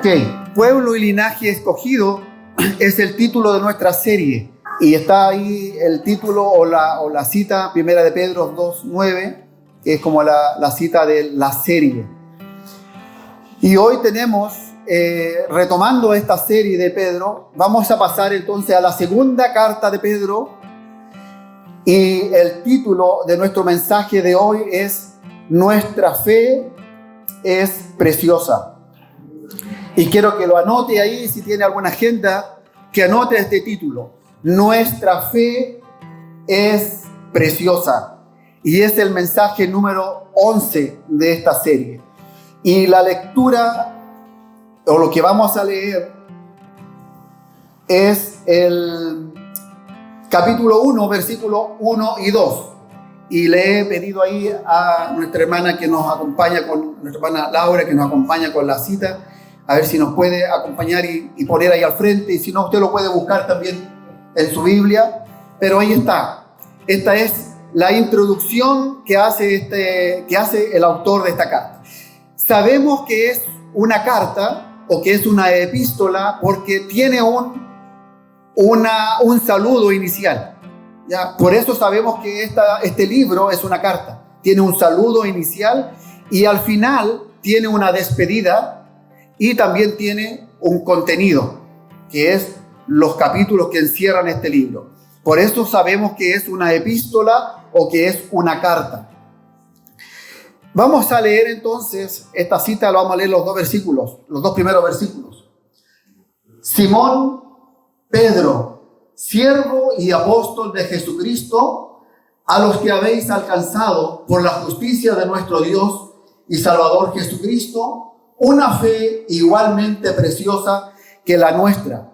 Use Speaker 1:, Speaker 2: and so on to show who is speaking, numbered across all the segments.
Speaker 1: Ok, Pueblo y Linaje Escogido es el título de nuestra serie. Y está ahí el título o la cita, Primera de Pedro 2:9, que es como la cita de la serie. Y hoy tenemos, retomando esta serie de Pedro, vamos a pasar entonces a la segunda carta de Pedro. Y el título de nuestro mensaje de hoy es Nuestra fe es preciosa. Y quiero que lo anote ahí, si tiene alguna agenda, que anote este título. Nuestra fe es preciosa. Y es el mensaje número 11 de esta serie. Y la lectura, o lo que vamos a leer, es el capítulo 1, versículo 1 y 2. Y le he pedido ahí a nuestra hermana que nos acompaña, nuestra hermana Laura, que nos acompaña con la cita, a ver si nos puede acompañar y poner ahí al frente. Y si no, usted lo puede buscar también en su Biblia. Pero ahí está. Esta es la introducción que hace el autor de esta carta. Sabemos que es una carta o que es una epístola porque tiene un saludo inicial. ¿Ya? Por eso sabemos que este libro es una carta. Tiene un saludo inicial y al final tiene una despedida y también tiene un contenido, que es los capítulos que encierran este libro. Por eso sabemos que es una epístola o que es una carta. Vamos a leer entonces esta cita, lo vamos a leer los dos primeros versículos. Simón Pedro, siervo y apóstol de Jesucristo, a los que habéis alcanzado por la justicia de nuestro Dios y Salvador Jesucristo, una fe igualmente preciosa que la nuestra.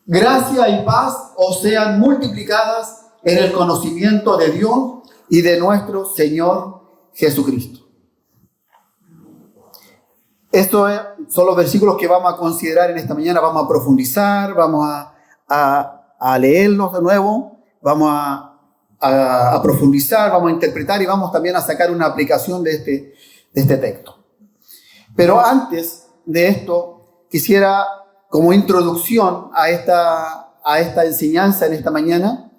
Speaker 1: Gracia y paz os sean multiplicadas en el conocimiento de Dios y de nuestro Señor Jesucristo. Estos son los versículos que vamos a considerar en esta mañana. Vamos a profundizar, vamos a leerlos de nuevo, vamos a profundizar, vamos a interpretar y vamos también a sacar una aplicación de este texto. Pero antes de esto, quisiera, como introducción a esta enseñanza en esta mañana,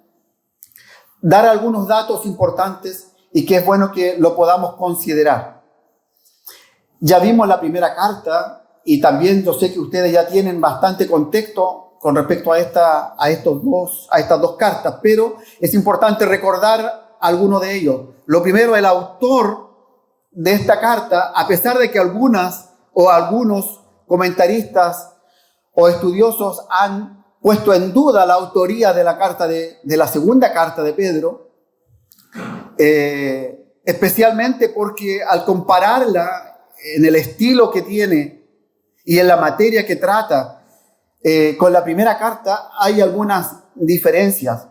Speaker 1: dar algunos datos importantes y que es bueno que lo podamos considerar. Ya vimos la primera carta y también yo sé que ustedes ya tienen bastante contexto con respecto a estas dos cartas, pero es importante recordar algunos de ellos. Lo primero, el autor de esta carta, a pesar de que algunos comentaristas o estudiosos han puesto en duda la autoría de la carta de la segunda carta de Pedro, especialmente porque al compararla en el estilo que tiene y en la materia que trata con la primera carta, hay algunas diferencias.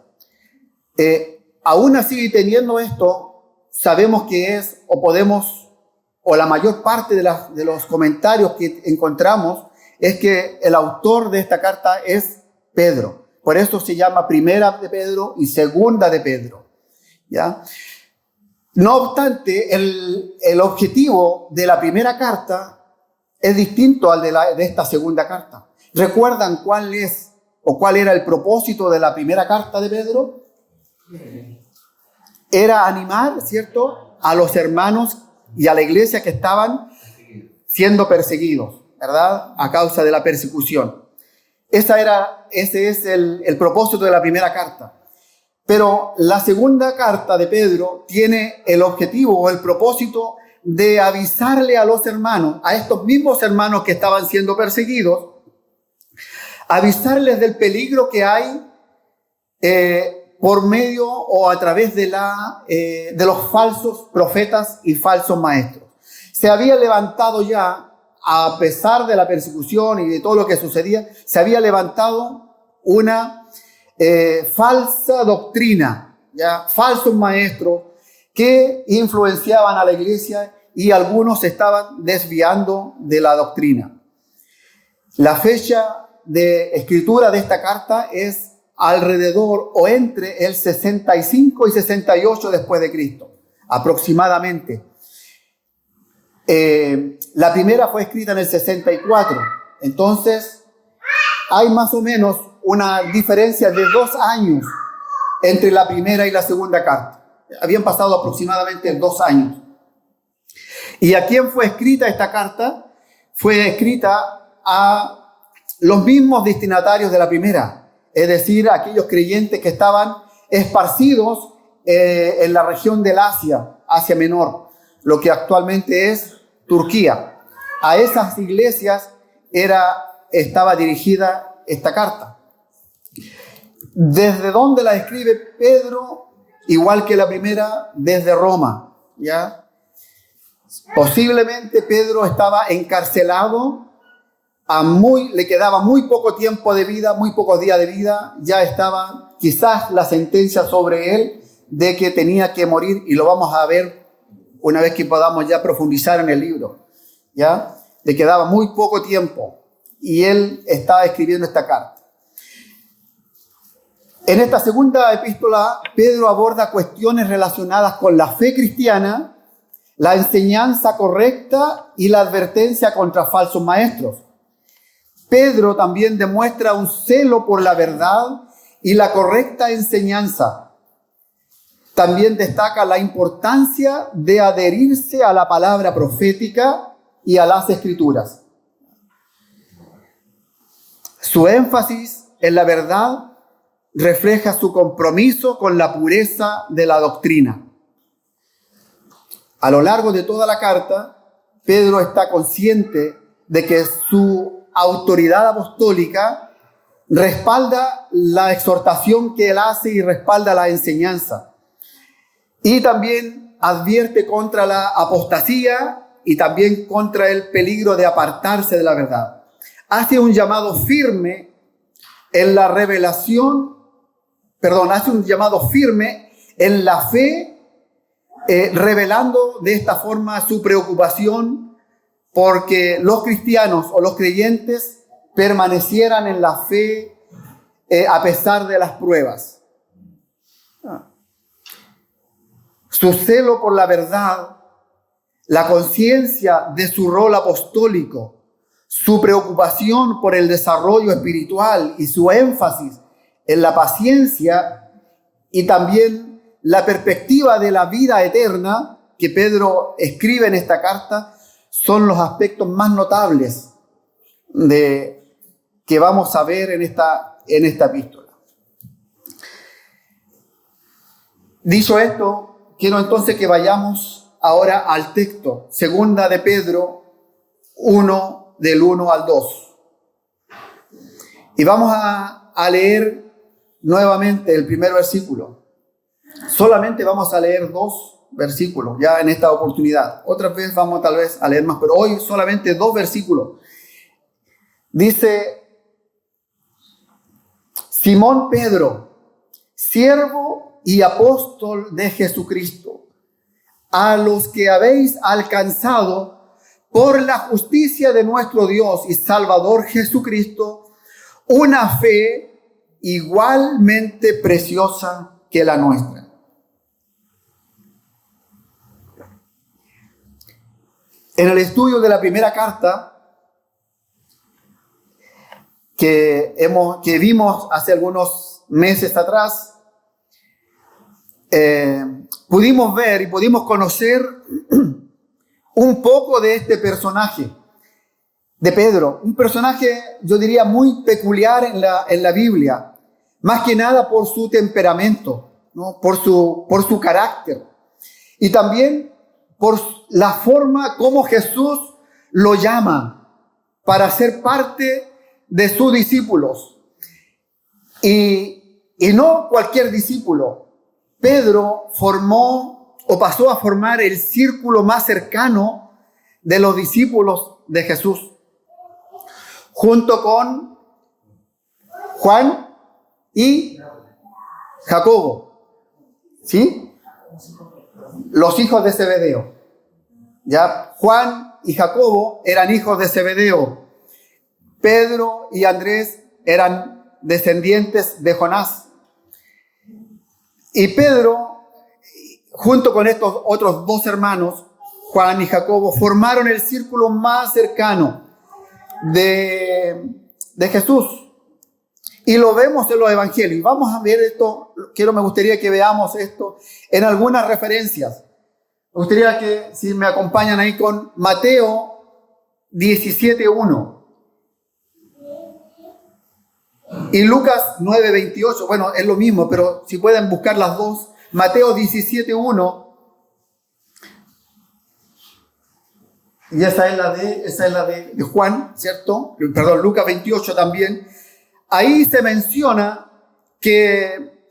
Speaker 1: Aún así, teniendo esto, sabemos que es, o la mayor parte de los comentarios que encontramos, es que el autor de esta carta es Pedro. Por eso se llama Primera de Pedro y Segunda de Pedro. ¿Ya? No obstante, el objetivo de la primera carta es distinto al de esta segunda carta. ¿Recuerdan cuál era el propósito de la primera carta de Pedro? Era animar, ¿cierto?, a los hermanos y a la iglesia que estaban siendo perseguidos, ¿verdad?, a causa de la persecución. Ese es el propósito de la primera carta. Pero la segunda carta de Pedro tiene el objetivo o el propósito de avisarle a los hermanos, a estos mismos hermanos que estaban siendo perseguidos, avisarles del peligro que hay por medio o a través de los falsos profetas y falsos maestros. Se había levantado ya, a pesar de la persecución y de todo lo que sucedía, se había levantado una falsa doctrina, ¿ya? Falsos maestros que influenciaban a la iglesia y algunos se estaban desviando de la doctrina. La fecha de escritura de esta carta es alrededor o entre el 65 y 68 después de Cristo, aproximadamente. La primera fue escrita en el 64. Entonces, hay más o menos una diferencia de 2 años entre la primera y la segunda carta. Habían pasado aproximadamente 2 años. ¿Y a quién fue escrita esta carta? Fue escrita a los mismos destinatarios de la primera, es decir, aquellos creyentes que estaban esparcidos en la región del Asia Menor, lo que actualmente es Turquía. A esas iglesias estaba dirigida esta carta. ¿Desde dónde la escribe Pedro? Igual que la primera, desde Roma, ¿ya? Posiblemente Pedro estaba encarcelado, le quedaba muy poco tiempo de vida, muy pocos días de vida, ya estaba quizás la sentencia sobre él de que tenía que morir, y lo vamos a ver una vez que podamos ya profundizar en el libro, ¿ya? Le quedaba muy poco tiempo y él estaba escribiendo esta carta. En esta segunda epístola, Pedro aborda cuestiones relacionadas con la fe cristiana, la enseñanza correcta y la advertencia contra falsos maestros. Pedro también demuestra un celo por la verdad y la correcta enseñanza. También destaca la importancia de adherirse a la palabra profética y a las escrituras. Su énfasis en la verdad refleja su compromiso con la pureza de la doctrina. A lo largo de toda la carta, Pedro está consciente de que su autoridad apostólica respalda la exhortación que él hace y respalda la enseñanza. Y también advierte contra la apostasía y también contra el peligro de apartarse de la verdad. Hace un llamado firme en la hace un llamado firme en la fe, revelando de esta forma su preocupación porque los cristianos o los creyentes permanecieran en la fe a pesar de las pruebas. Su celo por la verdad, la conciencia de su rol apostólico, su preocupación por el desarrollo espiritual y su énfasis en la paciencia y también la perspectiva de la vida eterna que Pedro escribe en esta carta son los aspectos más notables que vamos a ver en esta epístola. Dicho esto, quiero entonces que vayamos ahora al texto, segunda de Pedro 1, del 1 al 2. Y vamos a leer nuevamente el primer versículo. Solamente vamos a leer 2 versículos ya en esta oportunidad. Otra vez vamos tal vez a leer más, pero hoy solamente 2 versículos. Dice: Simón Pedro, siervo y apóstol de Jesucristo, a los que habéis alcanzado por la justicia de nuestro Dios y Salvador Jesucristo, una fe igualmente preciosa que la nuestra. En el estudio de la primera carta que vimos hace algunos meses atrás, pudimos ver y pudimos conocer un poco de este personaje de Pedro, un personaje, yo diría, muy peculiar en la Biblia, más que nada por su temperamento, ¿no? por su carácter, y también por la forma como Jesús lo llama para ser parte de sus discípulos. Y no cualquier discípulo. Pedro pasó a formar el círculo más cercano de los discípulos de Jesús, junto con Juan y Jacobo, ¿sí? Los hijos de Zebedeo. Ya Juan y Jacobo eran hijos de Zebedeo. Pedro y Andrés eran descendientes de Jonás. Y Pedro, junto con estos otros 2 hermanos, Juan y Jacobo, formaron el círculo más cercano de Jesús. Y lo vemos en los evangelios. Vamos a ver esto, me gustaría que veamos esto en algunas referencias. Me gustaría que, si me acompañan ahí con Mateo 17:1 y Lucas 9:28. Bueno, es lo mismo, pero si pueden buscar las dos. Mateo 17:1. Y esa es la de Juan, ¿cierto? Perdón, Lucas 28 también. Ahí se menciona que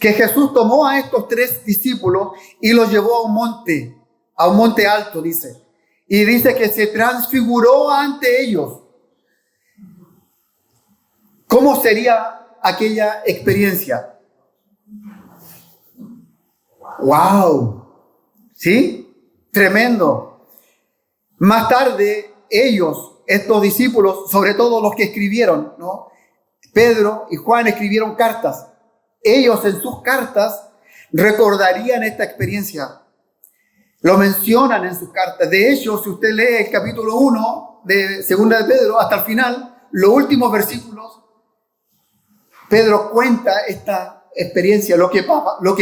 Speaker 1: Jesús tomó a estos 3 discípulos y los llevó a un monte alto, dice. Y dice que se transfiguró ante ellos. ¿Cómo sería aquella experiencia? ¡Wow! ¿Sí? Tremendo. Más tarde, estos discípulos, sobre todo los que escribieron, ¿no? Pedro y Juan escribieron cartas. Ellos en sus cartas recordarían esta experiencia. Lo mencionan en sus cartas. De hecho, si usted lee el capítulo 1 de Segunda de Pedro hasta el final, los últimos versículos, Pedro cuenta esta experiencia, lo que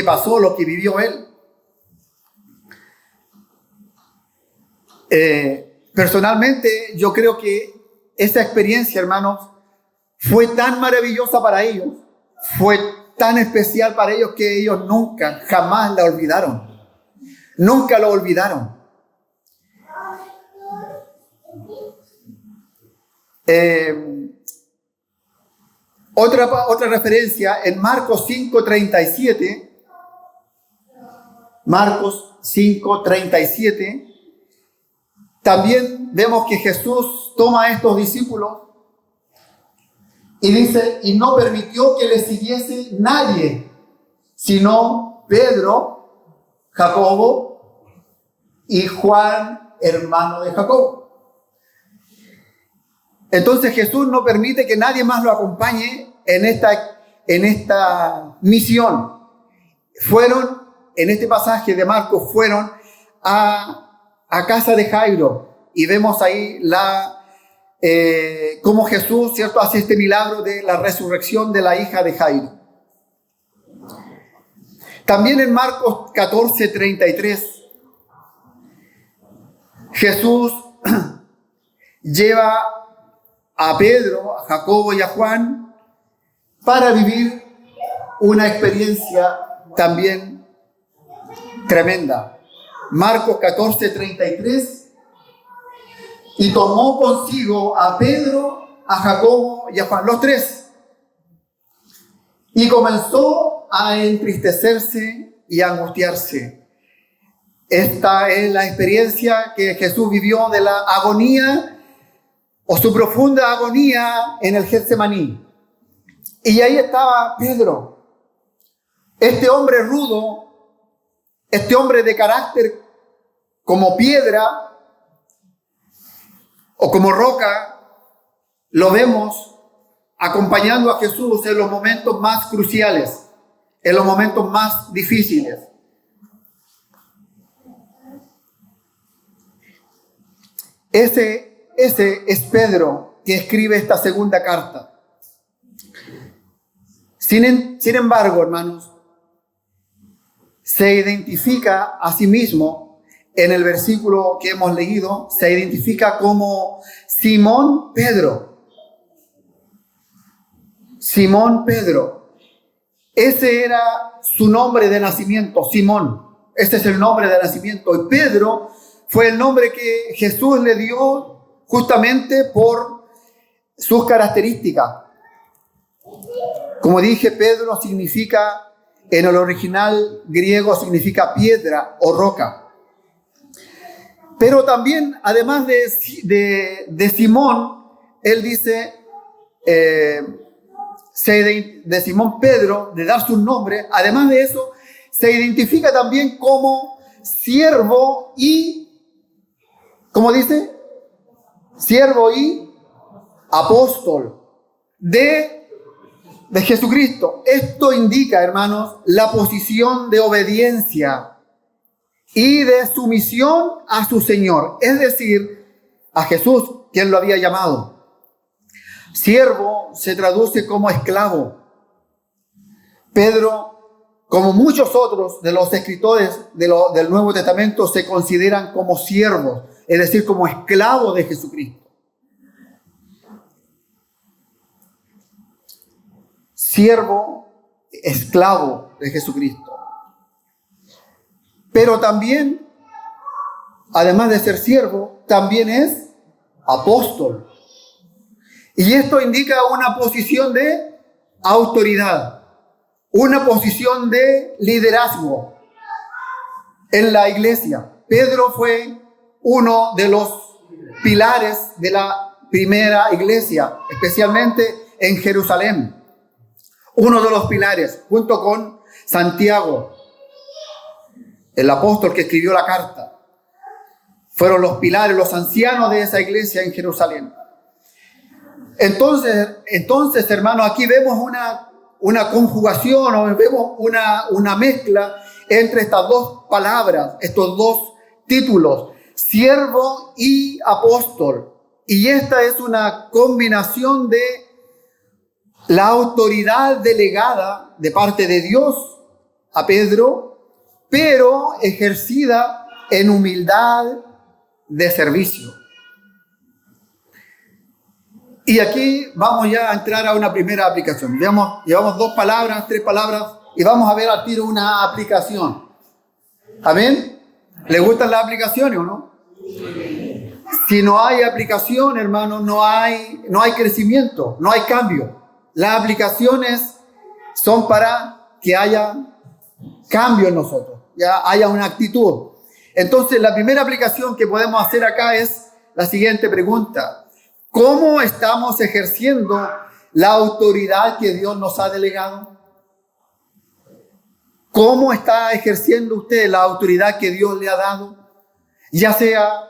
Speaker 1: pasó, lo que vivió él. Personalmente, yo creo que esa experiencia, hermanos, fue tan maravillosa para ellos, fue tan especial para ellos que ellos nunca, jamás la olvidaron. Nunca lo olvidaron. Otra referencia en Marcos 5:37. Marcos 5:37. También vemos que Jesús toma a estos discípulos y dice, y no permitió que le siguiese nadie, sino Pedro, Jacobo y Juan, hermano de Jacobo. Entonces Jesús no permite que nadie más lo acompañe en esta misión. En este pasaje de Marcos, fueron a casa de Jairo, y vemos ahí cómo Jesús, ¿cierto?, hace este milagro de la resurrección de la hija de Jairo. También en Marcos 14:33, Jesús lleva a Pedro, a Jacobo y a Juan para vivir una experiencia también tremenda. Marcos 14:33, y tomó consigo a Pedro, a Jacobo y a Juan, los 3, y comenzó a entristecerse y a angustiarse. Esta es la experiencia que Jesús vivió de la agonía, o su profunda agonía, en el Getsemaní. Y ahí estaba Pedro, este hombre rudo, este hombre de carácter como piedra o como roca. Lo vemos acompañando a Jesús en los momentos más cruciales, en los momentos más difíciles. Ese es Pedro, que escribe esta segunda carta. Sin embargo, hermanos, se identifica a sí mismo en el versículo que hemos leído, se identifica como Simón Pedro. Simón Pedro. Ese era su nombre de nacimiento, Simón. Ese es el nombre de nacimiento. Y Pedro fue el nombre que Jesús le dio justamente por sus características. Como dije, Pedro significa, en el original griego, significa piedra o roca. Pero también, además de Simón, él dice, de Simón Pedro, de dar su nombre, además de eso, se identifica también como siervo y, ¿cómo dice? Siervo y apóstol de Jesucristo. Esto indica, hermanos, la posición de obediencia y de sumisión a su Señor, es decir, a Jesús, quien lo había llamado. Siervo se traduce como esclavo. Pedro, como muchos otros de los escritores del Nuevo Testamento, se consideran como siervos, es decir, como esclavos de Jesucristo. Siervo, esclavo de Jesucristo. Pero también, además de ser siervo, también es apóstol. Y esto indica una posición de autoridad, una posición de liderazgo en la iglesia. Pedro fue uno de los pilares de la primera iglesia, especialmente en Jerusalén. Uno de los pilares, junto con Santiago, el apóstol que escribió la carta. Fueron los pilares, los ancianos de esa iglesia en Jerusalén. Entonces, hermanos, aquí vemos una conjugación, o vemos una mezcla entre estas dos palabras, estos dos títulos, siervo y apóstol. Y esta es una combinación de la autoridad delegada de parte de Dios a Pedro, pero ejercida en humildad de servicio. Y aquí vamos ya a entrar a una primera aplicación. Llevamos 2 palabras, 3 palabras, y vamos a ver al tiro una aplicación. ¿Amén? ¿Le gustan las aplicaciones o no? Si no hay aplicación, hermano, no hay crecimiento, no hay cambio. Las aplicaciones son para que haya cambio en nosotros, ya haya una actitud. Entonces, la primera aplicación que podemos hacer acá es la siguiente pregunta: ¿cómo estamos ejerciendo la autoridad que Dios nos ha delegado? ¿Cómo está ejerciendo usted la autoridad que Dios le ha dado? Ya sea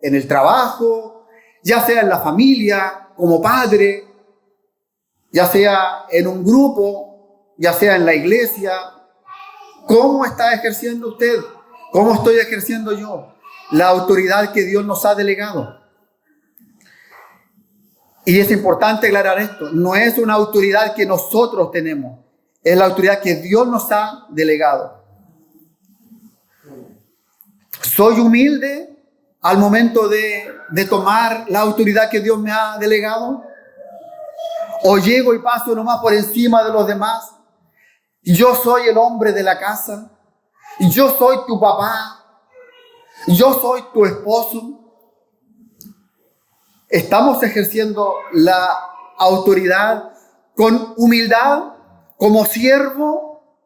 Speaker 1: en el trabajo, ya sea en la familia, como padre, ya sea en un grupo, ya sea en la iglesia. ¿Cómo está ejerciendo usted? ¿Cómo estoy ejerciendo yo la autoridad que Dios nos ha delegado? Y es importante aclarar esto: no es una autoridad que nosotros tenemos, es la autoridad que Dios nos ha delegado. ¿Soy humilde al momento de tomar la autoridad que Dios me ha delegado? ¿O llego y paso nomás por encima de los demás? Yo soy el hombre de la casa, yo soy tu papá, yo soy tu esposo. ¿Estamos ejerciendo la autoridad con humildad, como siervo,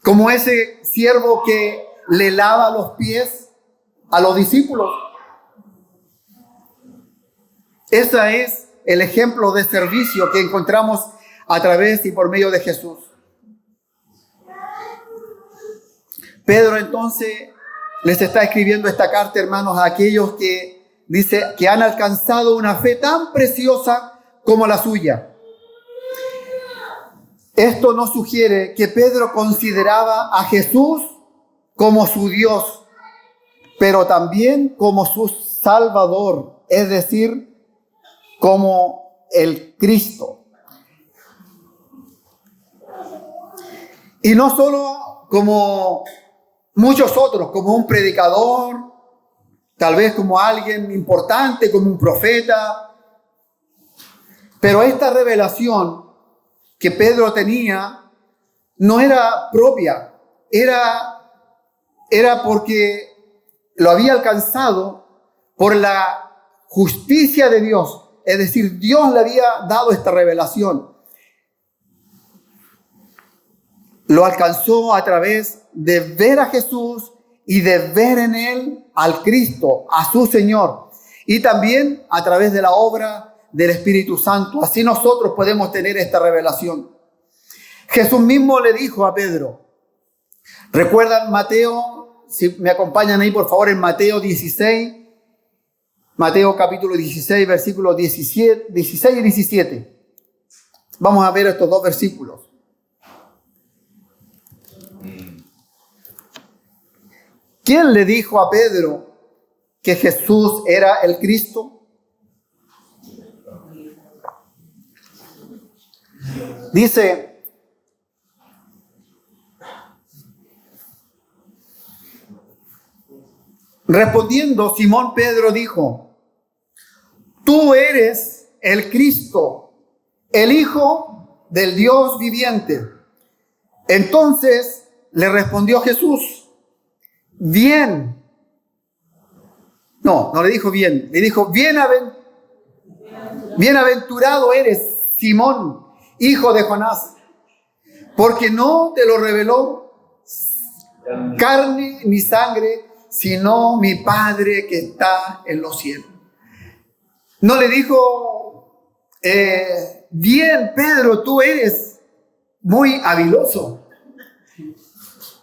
Speaker 1: como ese siervo que le lava los pies a los discípulos? Ese es el ejemplo de servicio que encontramos a través y por medio de Jesús. Pedro entonces les está escribiendo esta carta, hermanos, a aquellos que dice que han alcanzado una fe tan preciosa como la suya. Esto nos sugiere que Pedro consideraba a Jesús como su Dios, pero también como su Salvador, es decir, como el Cristo. Y no solo como muchos otros, como un predicador, tal vez como alguien importante, como un profeta. Pero esta revelación que Pedro tenía no era propia, era porque lo había alcanzado por la justicia de Dios. Es decir, Dios le había dado esta revelación. Lo alcanzó a través de ver a Jesús y de ver en él al Cristo, a su Señor. Y también a través de la obra del Espíritu Santo. Así nosotros podemos tener esta revelación. Jesús mismo le dijo a Pedro. ¿Recuerdan Mateo? Si me acompañan ahí, por favor, en Mateo 16. Mateo capítulo 16, versículos 16 y 17. Vamos a ver estos 2 versículos. ¿quién le dijo a Pedro que Jesús era el Cristo? Dice, respondiendo, Simón Pedro dijo, tú eres el Cristo, el Hijo del Dios viviente. Entonces le respondió Jesús, bien. No le dijo bien, le dijo, bienaventurado eres, Simón, hijo de Jonás, porque no te lo reveló carne ni sangre, sino mi Padre que está en los cielos. No le dijo, bien, Pedro, tú eres muy habiloso.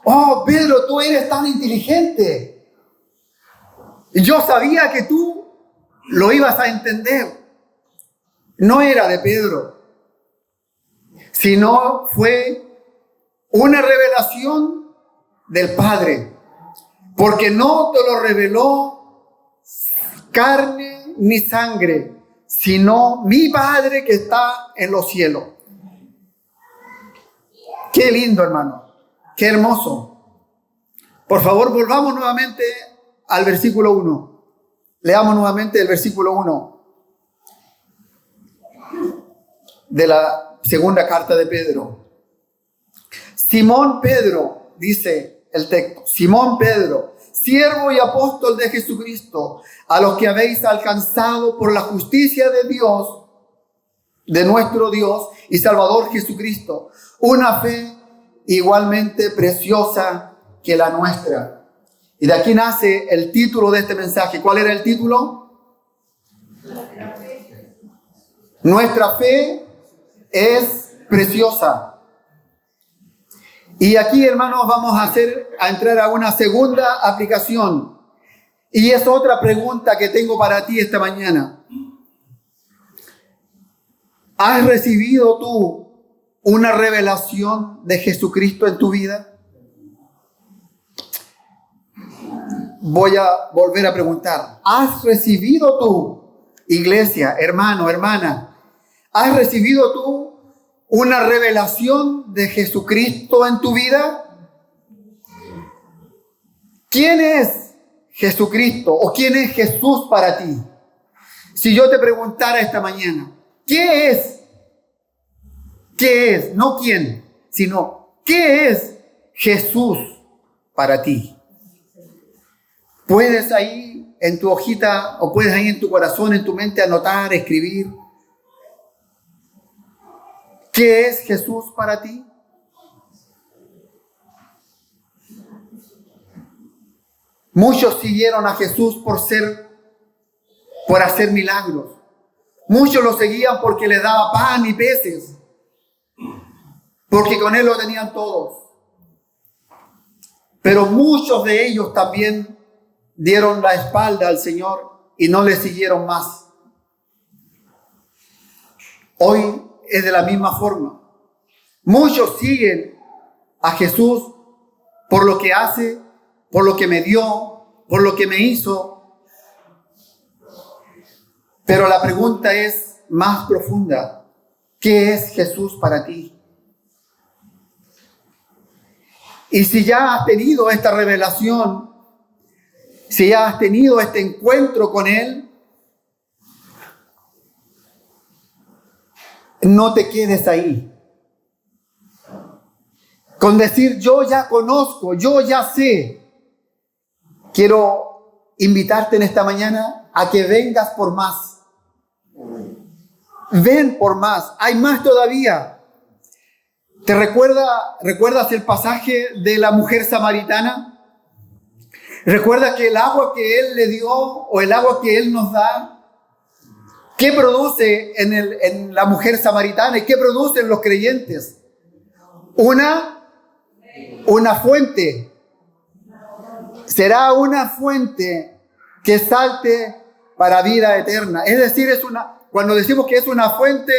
Speaker 1: Oh, Pedro, tú eres tan inteligente. Yo sabía que tú lo ibas a entender. No era de Pedro, sino fue una revelación del Padre, porque no te lo reveló carne ni sangre, sino mi Padre que está en los cielos. Qué lindo, hermano, qué hermoso. Por favor, volvamos nuevamente al versículo 1. Leamos nuevamente el versículo 1 de la segunda carta de Pedro. Simón Pedro, dice el texto, Simón Pedro, siervo y apóstol de Jesucristo, a los que habéis alcanzado por la justicia de Dios, de nuestro Dios y Salvador Jesucristo, una fe igualmente preciosa que la nuestra. Y de aquí nace el título de este mensaje. ¿Cuál era el título? Nuestra fe es preciosa. Y aquí, hermanos, vamos a entrar a una segunda aplicación. Y es otra pregunta que tengo para ti esta mañana. ¿Has recibido tú una revelación de Jesucristo en tu vida? Voy a volver a preguntar. ¿Has recibido tú, iglesia, hermano, hermana? ¿Has recibido tú una revelación de Jesucristo en tu vida? ¿Quién es Jesucristo o quién es Jesús para ti? Si yo te preguntara esta mañana, ¿qué es? ¿Qué es? No quién, sino ¿qué es Jesús para ti? Puedes ahí en tu hojita o puedes ahí en tu corazón, en tu mente anotar, escribir. ¿Qué es Jesús para ti? Muchos siguieron a Jesús por hacer milagros. Muchos lo seguían porque les daba pan y peces, porque con él lo tenían todos. Pero muchos de ellos también dieron la espalda al Señor y no le siguieron más. Hoy es de la misma forma. Muchos siguen a Jesús por lo que hace, por lo que me dio, por lo que me hizo. Pero la pregunta es más profunda. ¿Qué es Jesús para ti? Y si ya has tenido esta revelación, si ya has tenido este encuentro con Él, no te quedes ahí. Con decir yo ya conozco, yo ya sé. Quiero invitarte en esta mañana a que vengas por más. Ven por más. Hay más todavía. ¿Recuerdas el pasaje de la mujer samaritana? ¿Recuerdas que el agua que Él le dio o el agua que Él nos da? ¿Qué produce en la mujer samaritana y qué producen los creyentes? Una fuente. Será una fuente que salte para vida eterna. Es decir, cuando decimos que es una fuente,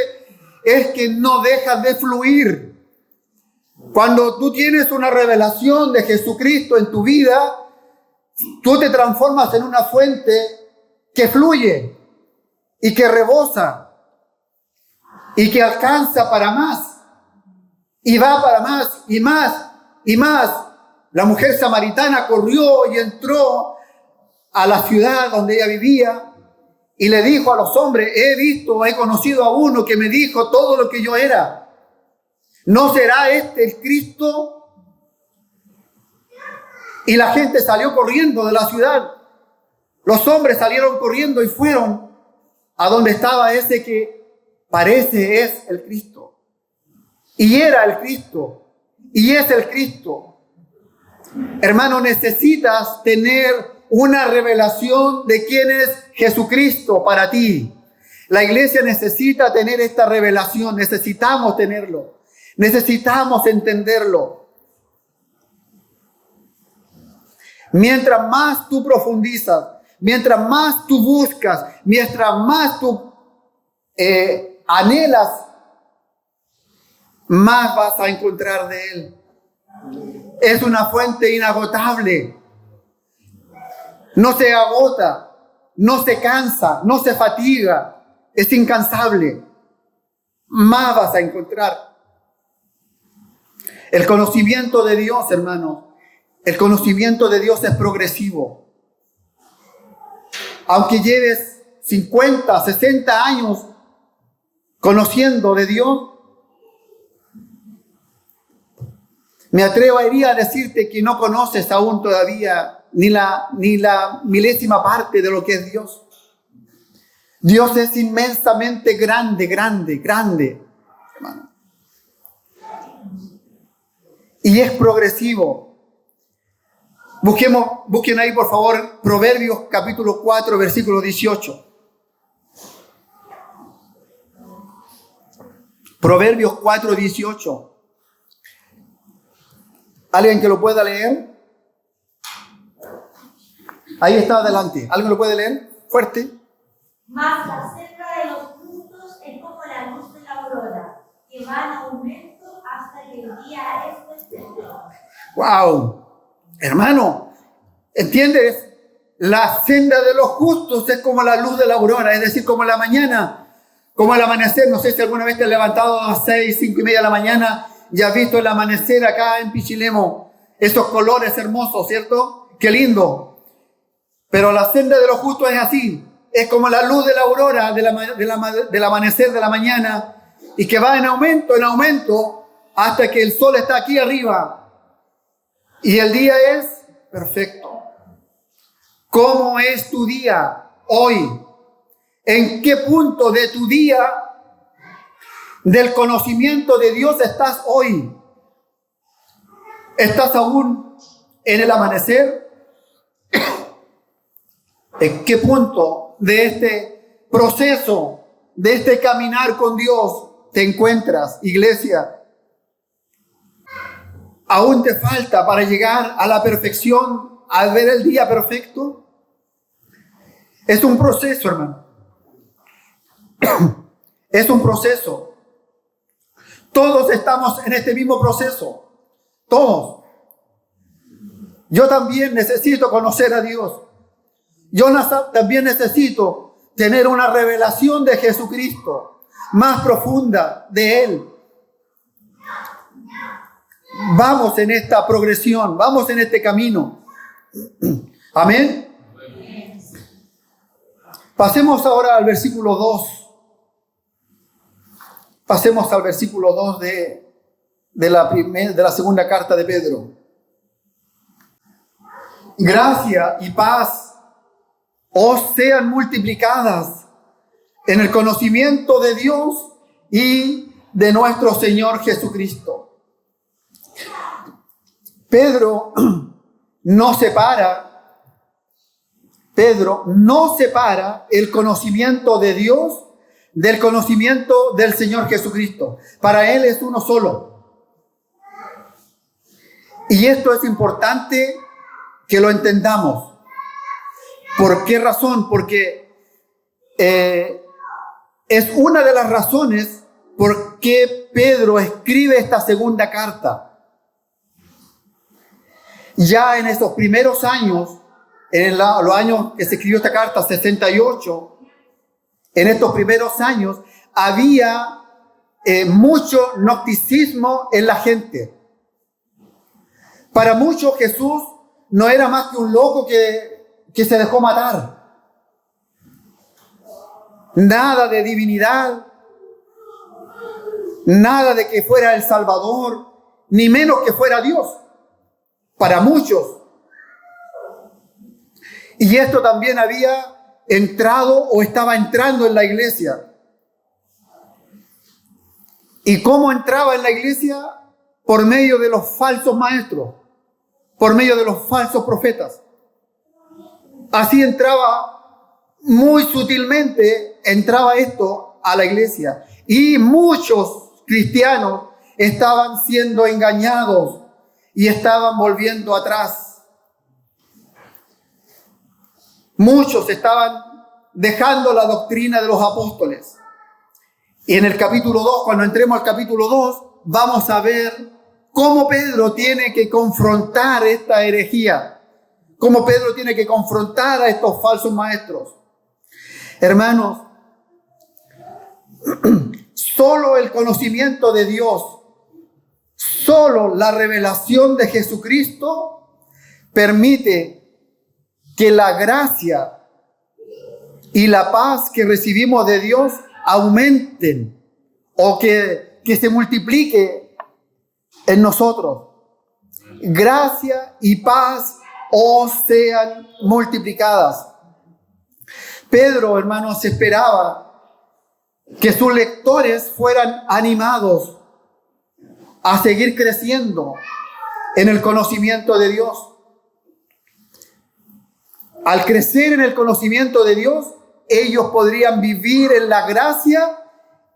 Speaker 1: es que no deja de fluir. Cuando tú tienes una revelación de Jesucristo en tu vida, tú te transformas en una fuente que fluye y que rebosa y que alcanza para más y va para más y más y más. La mujer samaritana corrió y entró a la ciudad donde ella vivía y le dijo a los hombres: he conocido a uno que me dijo todo lo que yo era. ¿No será este el Cristo? Y la gente salió corriendo de la ciudad. Los hombres salieron corriendo y fueron a donde estaba ese que parece es el Cristo. Y era el Cristo. Y es el Cristo. Hermano, necesitas tener una revelación de quién es Jesucristo para ti. La iglesia necesita tener esta revelación. Necesitamos tenerlo. Necesitamos entenderlo. Mientras más tú profundizas, mientras más tú buscas, mientras más tú anhelas, más vas a encontrar de Él. Es una fuente inagotable. No se agota, no se cansa, no se fatiga. Es incansable. Más vas a encontrar. El conocimiento de Dios, hermano. El conocimiento de Dios es progresivo. Aunque lleves 50, 60 años conociendo de Dios, me atrevería a decirte que no conoces aún todavía ni la milésima parte de lo que es Dios. Dios es inmensamente grande, hermano. Y es progresivo. Busquen ahí, por favor, Proverbios capítulo 4, versículo 18. Proverbios 4, 18. ¿Alguien que lo pueda leer? Ahí está adelante. ¿Alguien lo puede leer? Fuerte.
Speaker 2: Mas la senda de los justos es como la luz de la aurora, que va en aumento hasta que el día es perfecto.
Speaker 1: ¡Wow! Hermano, ¿entiendes? La senda de los justos es como la luz de la aurora, es decir, como la mañana, como el amanecer. No sé si alguna vez te has levantado a las 6, 5 y media de la mañana y has visto el amanecer acá en Pichilemu. Esos colores hermosos, ¿cierto? ¡Qué lindo! Pero la senda de los justos es así. Es como la luz de la aurora, del amanecer de la mañana, y que va en aumento, hasta que el sol está aquí arriba. Y el día es perfecto. ¿Cómo es tu día hoy? ¿En qué punto de tu día, del conocimiento de Dios estás hoy? ¿Estás aún en el amanecer? ¿En qué punto de este proceso, de este caminar con Dios te encuentras, iglesia? ¿Aún te falta para llegar a la perfección, al ver el día perfecto? Es un proceso, hermano. Es un proceso. Todos estamos en este mismo proceso. Todos. Yo también necesito conocer a Dios. Yo también necesito tener una revelación de Jesucristo más profunda de Él. Vamos en esta progresión, vamos en este camino. Amén. Pasemos ahora al versículo 2. Pasemos al versículo 2 de la segunda carta de Pedro. Gracia y paz os sean multiplicadas en el conocimiento de Dios y de nuestro Señor Jesucristo. Pedro no separa el conocimiento de Dios del conocimiento del Señor Jesucristo. Para él es uno solo. Y esto es importante que lo entendamos. ¿Por qué razón? Porque es una de las razones por qué Pedro escribe esta segunda carta. Ya en esos primeros años en los años que se escribió esta carta, 68, en estos primeros años, había mucho gnosticismo en la gente. Para muchos Jesús no era más que un loco que se dejó matar. Nada de divinidad, nada de que fuera el Salvador, ni menos que fuera Dios. Para muchos. Y esto también había entrado o estaba entrando en la iglesia. ¿Y cómo entraba en la iglesia? Por medio de los falsos maestros, por medio de los falsos profetas. Así entraba, muy sutilmente entraba esto a la iglesia. Y muchos cristianos estaban siendo engañados y estaban volviendo atrás. Muchos estaban dejando la doctrina de los apóstoles. Y en el capítulo 2, cuando entremos al capítulo 2, vamos a ver cómo Pedro tiene que confrontar esta herejía. Cómo Pedro tiene que confrontar a estos falsos maestros. Hermanos, solo el conocimiento de Dios, solo la revelación de Jesucristo permite que la gracia y la paz que recibimos de Dios aumenten o que se multiplique en nosotros. Gracia y paz os sean multiplicadas. Pedro, hermanos, esperaba que sus lectores fueran animados a seguir creciendo en el conocimiento de Dios. Al crecer en el conocimiento de Dios, ellos podrían vivir en la gracia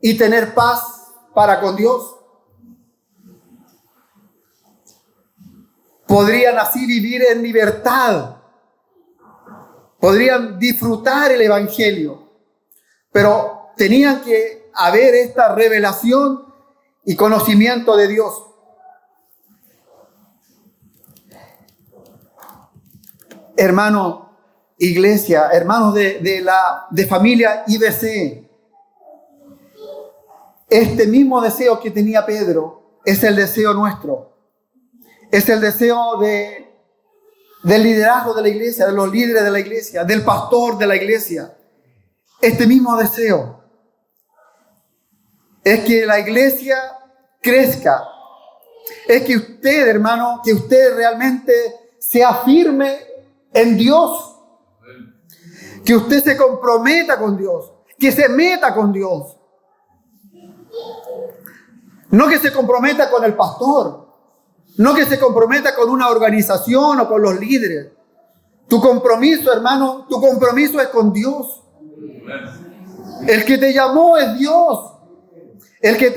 Speaker 1: y tener paz para con Dios. Podrían así vivir en libertad. Podrían disfrutar el Evangelio. Pero tenían que haber esta revelación y conocimiento de Dios. Hermano, iglesia, hermanos de familia IBC, este mismo deseo que tenía Pedro es el deseo nuestro. Es el deseo del liderazgo de la iglesia, de los líderes de la iglesia, del pastor de la iglesia. Este mismo deseo es que la iglesia crezca. Es que usted, hermano, que usted realmente se afirme en Dios. Que usted se comprometa con Dios. Que se meta con Dios. No que se comprometa con el pastor. No que se comprometa con una organización o con los líderes. Tu compromiso, hermano, tu compromiso es con Dios. El que te llamó es Dios. El que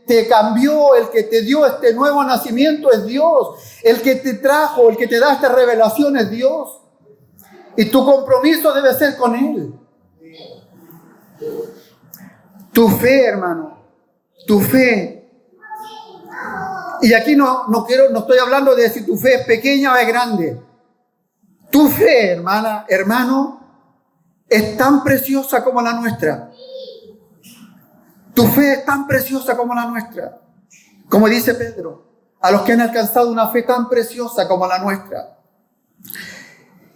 Speaker 1: te cambió, el que te dio este nuevo nacimiento es Dios. El que te trajo, el que te da esta revelación es Dios. Y tu compromiso debe ser con Él. Tu fe, hermano, tu fe. Y aquí no estoy hablando de si tu fe es pequeña o es grande. Tu fe, hermana, hermano, es tan preciosa como la nuestra. Tu fe es tan preciosa como la nuestra. Como dice Pedro, a los que han alcanzado una fe tan preciosa como la nuestra.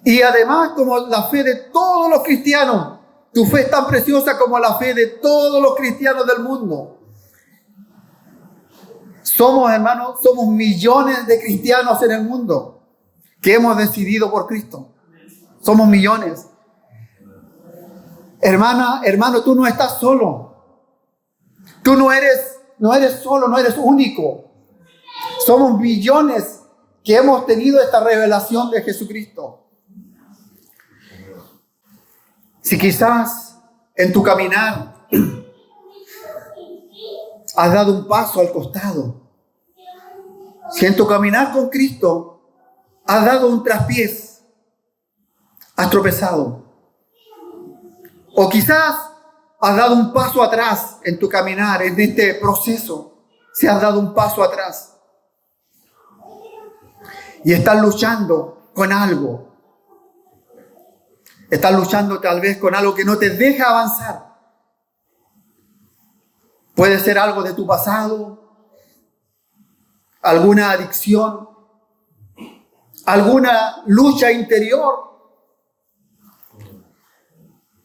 Speaker 1: Y además, como la fe de todos los cristianos, tu fe es tan preciosa como la fe de todos los cristianos del mundo. Somos, hermanos, somos millones de cristianos en el mundo que hemos decidido por Cristo. Somos millones. Hermana, hermano, tú no estás solo. Tú no eres solo, no eres único. Somos millones que hemos tenido esta revelación de Jesucristo. Si quizás en tu caminar has dado un paso al costado, si en tu caminar con Cristo has dado un traspiés, has tropezado, o quizás has dado un paso atrás en tu caminar, en este proceso, si has dado un paso atrás y estás luchando con algo, Estás luchando tal vez con algo que no te deja avanzar. Puede ser algo de tu pasado, alguna adicción, alguna lucha interior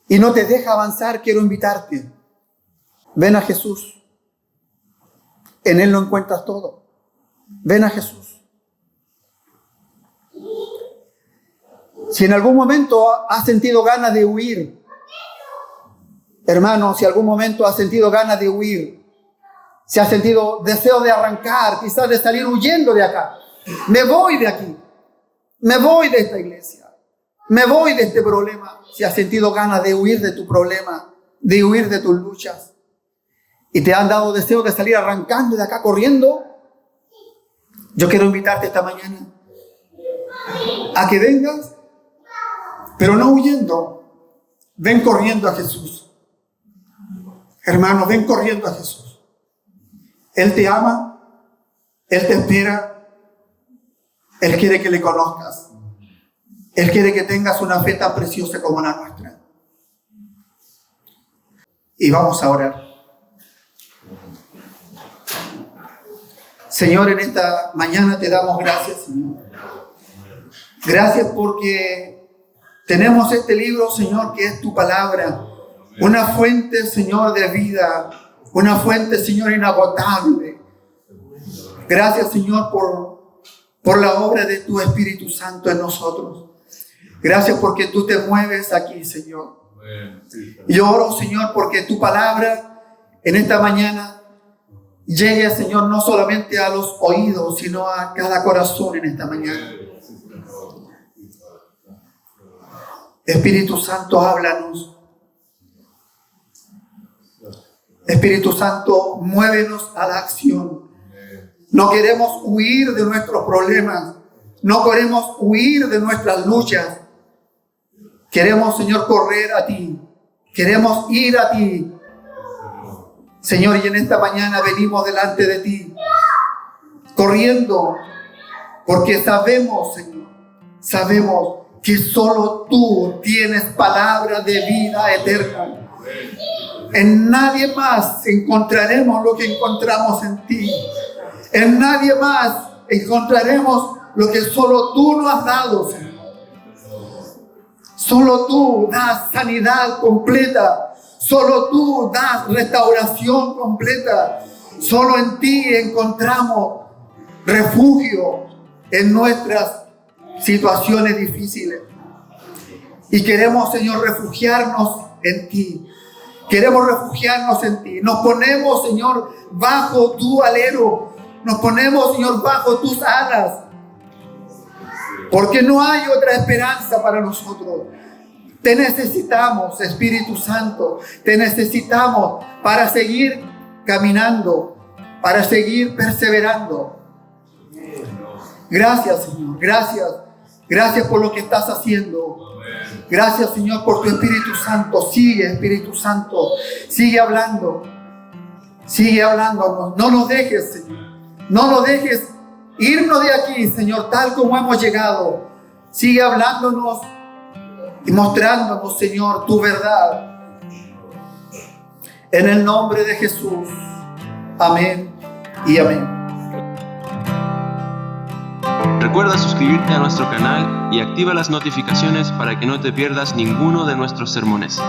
Speaker 1: y no te deja avanzar. Quiero invitarte. Ven a Jesús. En Él lo encuentras todo. Ven a Jesús. Si en algún momento has sentido ganas de huir, hermano, si algún momento has sentido ganas de huir, si has sentido deseo de arrancar, quizás de salir huyendo de acá, me voy de aquí, me voy de esta iglesia, me voy de este problema. Si has sentido ganas de huir de tu problema, de huir de tus luchas, y te han dado deseo de salir arrancando de acá, corriendo, yo quiero invitarte esta mañana a que vengas, pero no huyendo. Ven corriendo a Jesús. Hermano, ven corriendo a Jesús. Él te ama, Él te espera, Él quiere que le conozcas. Él quiere que tengas una fe tan preciosa como la nuestra. Y vamos a orar. Señor, en esta mañana te damos gracias, Señor. Gracias porque tenemos este libro, Señor, que es tu palabra. Una fuente, Señor, de vida. Una fuente, Señor, inagotable. Gracias, Señor, por la obra de tu Espíritu Santo en nosotros. Gracias porque tú te mueves aquí, Señor. Y yo oro, Señor, porque tu palabra en esta mañana llegue, Señor, no solamente a los oídos, sino a cada corazón en esta mañana. Espíritu Santo, háblanos. Espíritu Santo, muévenos a la acción. No queremos huir de nuestros problemas. No queremos huir de nuestras luchas. Queremos, Señor, correr a ti. Queremos ir a ti. Señor, y en esta mañana venimos delante de ti, corriendo, porque sabemos, Señor, sabemos que solo tú tienes palabra de vida eterna. En nadie más encontraremos lo que encontramos en ti. En nadie más encontraremos lo que solo tú nos has dado, Señor. Solo tú das sanidad completa. Solo tú das restauración completa. Solo en ti encontramos refugio en nuestras situaciones difíciles. Y queremos, Señor, refugiarnos en ti. Queremos refugiarnos en ti. Nos ponemos, Señor, bajo tu alero. Nos ponemos, Señor, bajo tus alas. Porque no hay otra esperanza para nosotros. Te necesitamos, Espíritu Santo. Te necesitamos para seguir caminando, para seguir perseverando. Gracias, Señor. Gracias. Gracias por lo que estás haciendo. Gracias, Señor, por tu Espíritu Santo. Sigue, Espíritu Santo. Sigue hablando. Sigue hablándonos. No nos dejes, Señor. No nos dejes irnos de aquí, Señor, tal como hemos llegado. Sigue hablándonos y mostrándonos, Señor, tu verdad. En el nombre de Jesús. Amén y amén.
Speaker 3: Recuerda suscribirte a nuestro canal y activa las notificaciones para que no te pierdas ninguno de nuestros sermones.